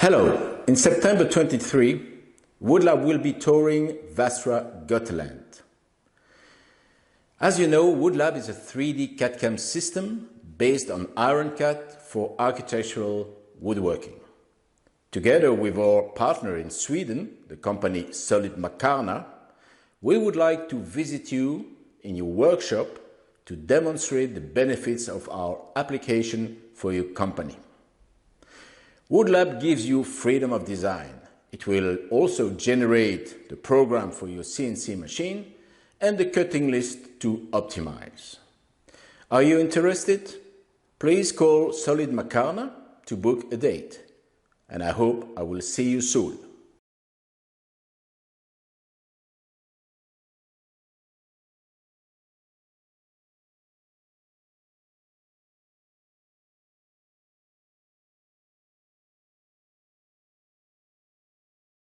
Hello, in September 23, woofLAB will be touring Västra Götaland. As you know, woofLAB is a 3D CAD/CAM system based on IronCAD for architectural woodworking. Together with our partner in Sweden, the company Solidmakarna, we would like to visit you in your workshop to demonstrate the benefits of our application for your company. woofLAB gives you freedom of design. It will also generate the program for your CNC machine and the cutting list to optimize. Are you interested? Please call Solidmakarna to book a date. And I hope I will see you soon.